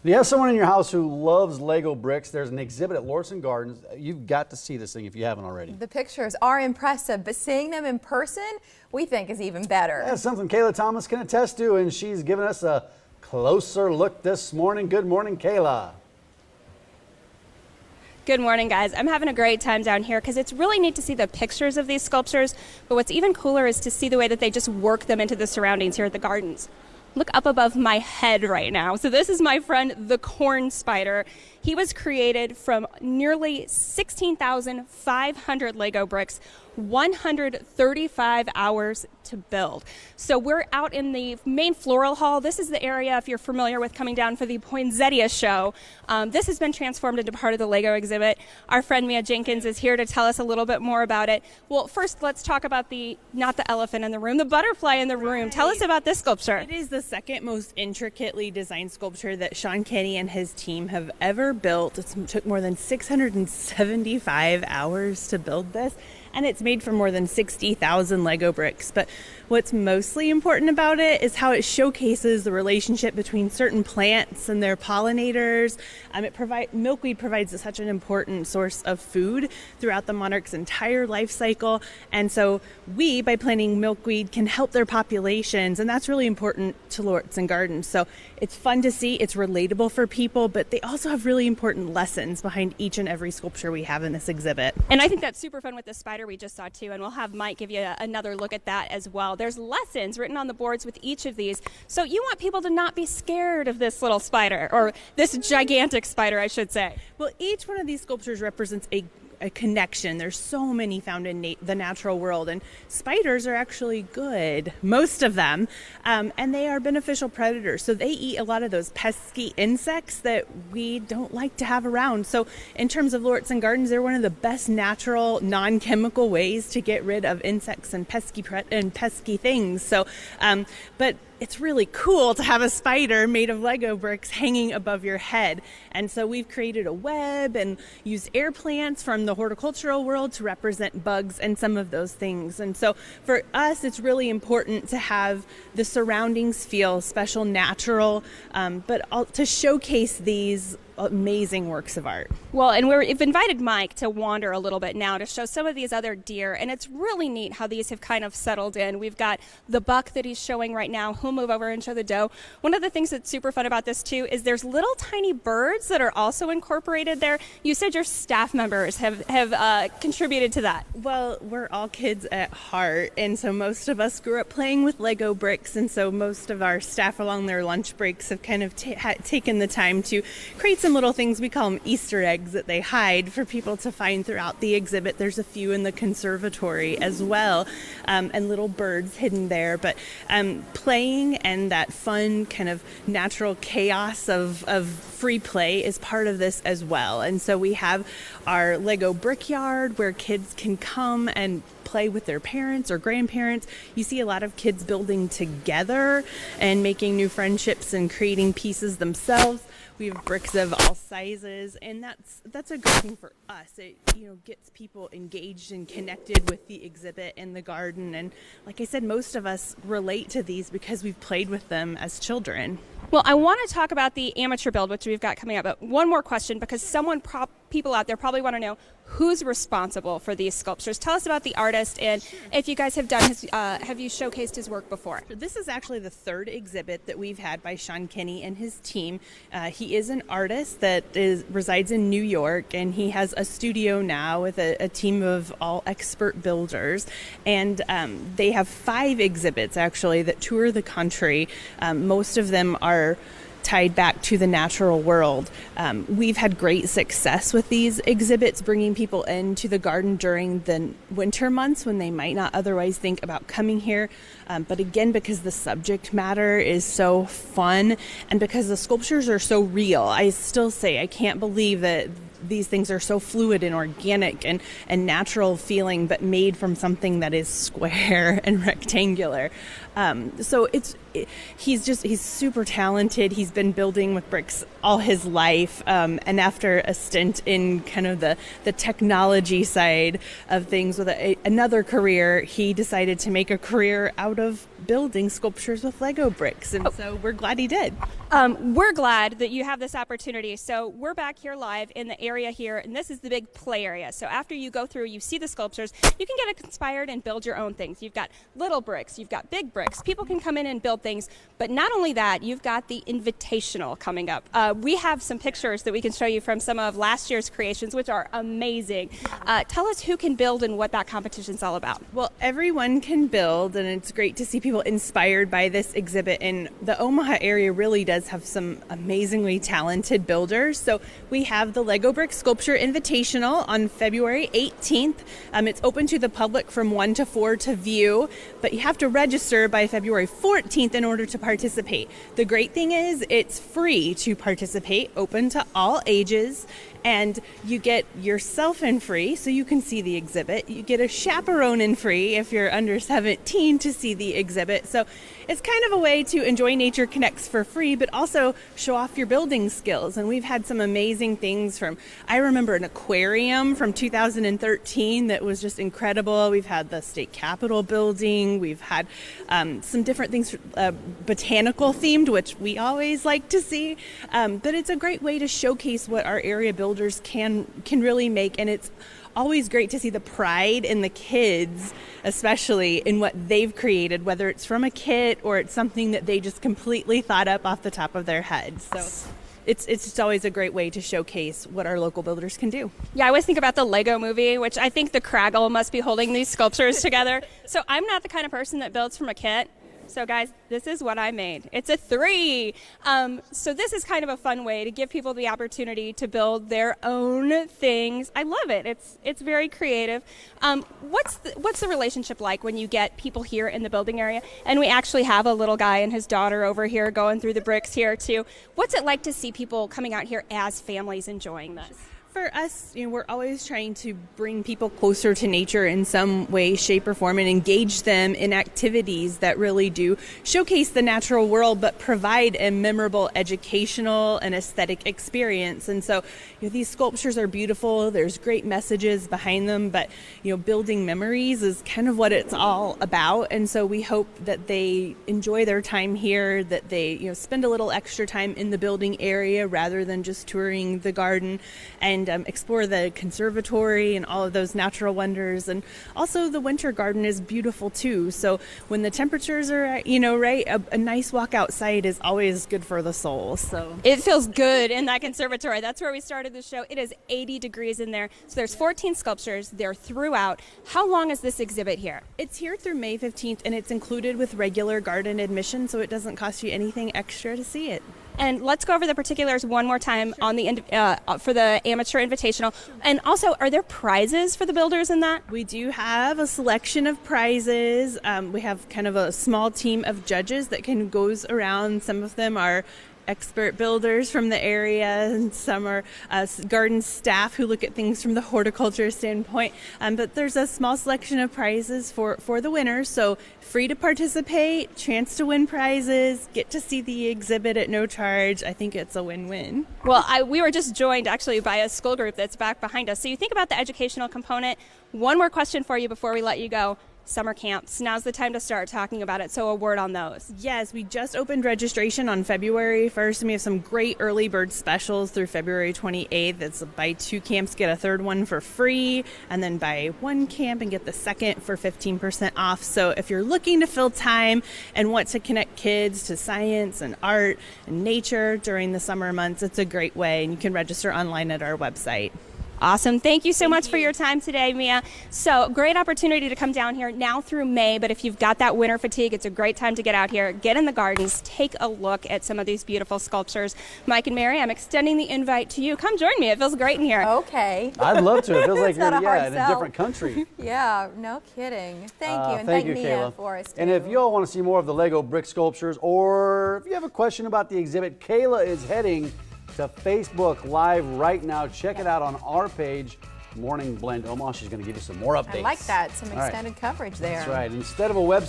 If you have someone in your house who loves Lego bricks, there's an exhibit at Lauritzen Gardens. You've got to see this thing if you haven't already. The pictures are impressive, but seeing them in person, we think is even better. That's something Kayla Thomas can attest to, and she's given us a closer look this morning. Good morning, Kayla. Good morning, guys. I'm having a great time down here because it's really neat to see the pictures of these sculptures, but what's even cooler is to see the way that they just work them into the surroundings here at the gardens. Look up above my head right now. So this is my friend, the corn spider. He was created from nearly 16,500 Lego bricks, 135 hours to build. So we're out in the main floral hall. This is the area, if you're familiar with coming down for the Poinsettia show. This has been transformed into part of the Lego exhibit. Our friend Mia Jenkins is here to tell us a little bit more about it. Well, first let's talk about not the elephant in the room, the butterfly in the room. Tell us about this sculpture. It is the second most intricately designed sculpture that Sean Kenny and his team have ever built. It took more than 675 hours to build this, and it's made from more than 60,000 Lego bricks. But what's mostly important about it is how it showcases the relationship between certain plants and their pollinators. Milkweed provides such an important source of food throughout the monarch's entire life cycle. And so we, by planting milkweed, can help their populations. And that's really important to Lauritzen Gardens. So it's fun to see, it's relatable for people, but they also have really important lessons behind each and every sculpture we have in this exhibit. And I think that's super fun with the spider we just saw too, and we'll have Mike give you another look at that as well. There's lessons written on the boards with each of these, so you want people to not be scared of this little spider, or this gigantic spider, I should say. Well, each one of these sculptures represents a connection. There's so many found in the natural world, and spiders are actually good, most of them, and they are beneficial predators. So they eat a lot of those pesky insects that we don't like to have around. So in terms of Lauritzen Gardens, they're one of the best natural, non-chemical ways to get rid of insects and pesky things. So, but it's really cool to have a spider made of Lego bricks hanging above your head. And so we've created a web and used air plants from the horticultural world to represent bugs and some of those things. And so for us, it's really important to have the surroundings feel special, natural, but to showcase these amazing works of art. Well, and we've invited Mike to wander a little bit now to show some of these other deer, and it's really neat how these have kind of settled in. We've got the buck that he's showing right now. He'll move over and show the doe. One of the things that's super fun about this too is there's little tiny birds that are also incorporated there. You said your staff members have contributed to that. Well, we're all kids at heart, and so most of us grew up playing with Lego bricks, and so most of our staff along their lunch breaks have kind of taken the time to create some little things. We call them Easter eggs that they hide for people to find throughout the exhibit. There's a few in the conservatory as well, and little birds hidden there. But playing and that fun kind of natural chaos of free play is part of this as well. And so we have our Lego Brickyard where kids can come and play with their parents or grandparents. You see a lot of kids building together and making new friendships and creating pieces themselves. We have bricks of all sizes, and that's a good thing for us. It gets people engaged and connected with the exhibit and the garden. And like I said, most of us relate to these because we've played with them as children. Well, I want to talk about the amateur build, which we've got coming up. But one more question, because people out there probably want to know who's responsible for these sculptures. Tell us about the artist, and if you guys have have you showcased his work before? This is actually the third exhibit that we've had by Sean Kenny and his team. He is an artist that resides in New York, and he has a studio now with a team of all expert builders. And they have 5 exhibits actually that tour the country. Most of them are tied back to the natural world. We've had great success with these exhibits, bringing people into the garden during the winter months when they might not otherwise think about coming here. But again, because the subject matter is so fun and because the sculptures are so real, I still say I can't believe that these things are so fluid and organic and natural feeling, but made from something that is square and rectangular. So he's super talented. He's been building with bricks all his life. And after a stint in kind of the technology side of things with another career, he decided to make a career out of building sculptures with Lego bricks. And so we're glad he did. We're glad that you have this opportunity. So we're back here live in the area here, and this is the big play area. So after you go through, you see the sculptures, you can get inspired and build your own things. You've got little bricks, you've got big bricks. People can come in and build things. But not only that, you've got the Invitational coming up. We have some pictures that we can show you from some of last year's creations, which are amazing. Tell us who can build and what that competition's all about. Well, everyone can build, and it's great to see people inspired by this exhibit. And the Omaha area really does have some amazingly talented builders. So we have the Lego Brick Sculpture Invitational on February 18th. It's open to the public from 1 to 4 to view, but you have to register by February 14th in order to participate. The great thing is it's free to participate, open to all ages, and you get yourself in free so you can see the exhibit. You get a chaperone in free if you're under 17 to see the exhibit. So it's kind of a way to enjoy Nature Connects for free, but also show off your building skills. And we've had some amazing things I remember an aquarium from 2013 that was just incredible. We've had the State Capitol building. We've had some different things, botanical themed, which we always like to see. But it's a great way to showcase what our area builders can really make, and it's always great to see the pride in the kids, especially in what they've created, whether it's from a kit or it's something that they just completely thought up off the top of their heads. So it's just always a great way to showcase what our local builders can do. Yeah, I always think about the Lego movie, which I think the Craggle must be holding these sculptures together. So I'm not the kind of person that builds from a kit. So guys, this is what I made. It's a 3. So this is kind of a fun way to give people the opportunity to build their own things. I love it. It's very creative. What's the relationship like when you get people here in the building area? And we actually have a little guy and his daughter over here going through the bricks here too. What's it like to see people coming out here as families enjoying this? For us, we're always trying to bring people closer to nature in some way, shape, or form, and engage them in activities that really do showcase the natural world, but provide a memorable educational and aesthetic experience. And so, these sculptures are beautiful. There's great messages behind them, but building memories is kind of what it's all about. And so we hope that they enjoy their time here, that they spend a little extra time in the building area rather than just touring the garden, and explore the conservatory and all of those natural wonders. And also the winter garden is beautiful too. So when the temperatures are right, a nice walk outside is always good for the soul. So it feels good in that conservatory. That's where we started the show. It is 80 degrees in there. So there's 14 sculptures. They're throughout. How long is this exhibit here? It's here through May 15th, and it's included with regular garden admission, so it doesn't cost you anything extra to see it. And let's go over the particulars one more time on the for the Amateur Invitational. And also, are there prizes for the builders in that? We do have a selection of prizes. We have kind of a small team of judges that goes around. Some of them are expert builders from the area, and some are garden staff who look at things from the horticulture standpoint. But there's a small selection of prizes for the winners, so free to participate, chance to win prizes, get to see the exhibit at no charge. I think it's a win-win. Well, we were just joined actually by a school group that's back behind us. So you think about the educational component. One more question for you before we let you go. Summer camps. Now's the time to start talking about it, so a word on those. Yes, we just opened registration on February 1st, and we have some great early bird specials through February 28th. It's buy 2 camps, get a third one for free, and then buy 1 camp and get the second for 15% off. So if you're looking to fill time and want to connect kids to science and art and nature during the summer months, it's a great way, and you can register online at our website. Awesome. Thank you so much for your time today, Mia. So great opportunity to come down here now through May, but if you've got that winter fatigue, it's a great time to get out here, get in the gardens, take a look at some of these beautiful sculptures. Mike and Mary, I'm extending the invite to you. Come join me. It feels great in here. Okay. I'd love to. It feels like you're in a sell. different country. Yeah, no kidding. Thank you, and thank you, Mia Kayla. for us, too. And if you all want to see more of the Lego brick sculptures, or if you have a question about the exhibit, Kayla is heading to Facebook Live right now. Check it out on our page, Morning Blend Omaha. She's going to give you some more updates. I like that. Some extended coverage there. That's right. Instead of a website,